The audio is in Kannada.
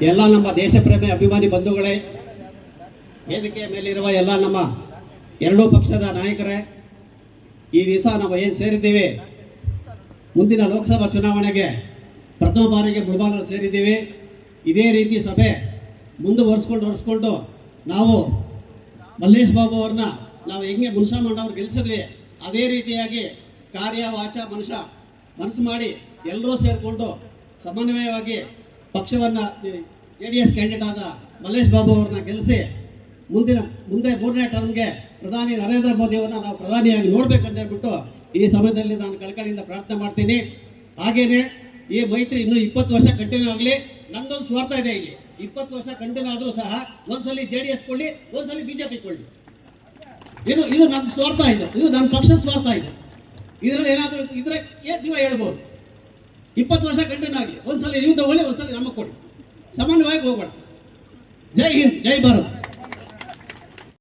ಎಲ್ಲ ನಮ್ಮ ದೇಶ ಪ್ರೇಮಿ ಅಭಿಮಾನಿ ಬಂಧುಗಳೇ, ವೇದಿಕೆಯ ಮೇಲಿರುವ ಎಲ್ಲ ನಮ್ಮ ಎರಡೂ ಪಕ್ಷದ ನಾಯಕರೇ, ಈ ದಿವಸ ನಾವು ಏನು ಸೇರಿದ್ದೀವಿ, ಮುಂದಿನ ಲೋಕಸಭಾ ಚುನಾವಣೆಗೆ ಪ್ರಥಮ ಬಾರಿಗೆ ಮುಳಬಾಗಿಲು ಸೇರಿದ್ದೀವಿ. ಇದೇ ರೀತಿ ಸಭೆ ಮುಂದುವರಿಸ್ಕೊಂಡು ನಾವು ಮಲ್ಲೇಶ್ ಬಾಬು ಅವ್ರನ್ನ ನಾವು ಹೆಂಗೆ ಮುನ್ಸಾಮಣ್ಣ ಅವ್ರು ಗೆಲ್ಲಿಸಿದ್ವಿ, ಅದೇ ರೀತಿಯಾಗಿ ಕಾರ್ಯ ವಾಚ ಮನಸ್ಸು ಮಾಡಿ ಎಲ್ಲರೂ ಸೇರಿಕೊಂಡು ಸಮನ್ವಯವಾಗಿ ಪಕ್ಷವನ್ನು JDS ಕ್ಯಾಂಡಿಡೇಟ್ ಆದ ಮಲ್ಲೇಶ್ ಬಾಬು ಅವ್ರನ್ನ ಗೆಲ್ಲಿಸಿ ಮುಂದೆ 3ನೇ ಟರ್ಮ್ಗೆ ಪ್ರಧಾನಿ ನರೇಂದ್ರ ಮೋದಿ ಅವರನ್ನ ನಾವು ಪ್ರಧಾನಿಯಾಗಿ ನೋಡ್ಬೇಕಂತ ಹೇಳ್ಬಿಟ್ಟು ಈ ಸಮಯದಲ್ಲಿ ನಾನು ಕಳಕಳಿಯಿಂದ ಪ್ರಾರ್ಥನೆ ಮಾಡ್ತೀನಿ. ಹಾಗೇನೆ ಈ ಮೈತ್ರಿ ಇನ್ನೂ 20 ವರ್ಷ ಕಂಟಿನ್ಯೂ ಆಗಲಿ. ನಂದೊಂದು ಸ್ವಾರ್ಥ ಇದೆ, ಇಲ್ಲಿ 20 ವರ್ಷ ಕಂಟಿನ್ಯೂ ಆದರೂ ಸಹ ಒಂದ್ಸಲಿ JDS ಕೊಳ್ಳಿ, ಒಂದ್ಸಲಿ BJP ಕೊಳ್ಳಿ. ಇದು ನನ್ನ ಸ್ವಾರ್ಥ, ಇದು ನನ್ನ ಪಕ್ಷದ ಸ್ವಾರ್ಥ. ಇದರಲ್ಲಿ ಏನಾದರೂ ಇದ್ರೆ ನೀವು ಹೇಳ್ಬೋದು. 20 ವರ್ಷ ಕಂಟಿನ್ಯೂ ಆಗಲಿ, ಒಂದ್ಸಲಿ ನೀವು ತಗೊಳ್ಳಿ, ಒಂದ್ಸಲಿ ನಮಗೆ ಕೊಡಿ, ಸಮನ್ವಯವಾಗಿ ಹೋಗೋಣ. ಜೈ ಹಿಂದ್, ಜೈ ಭಾರತ್.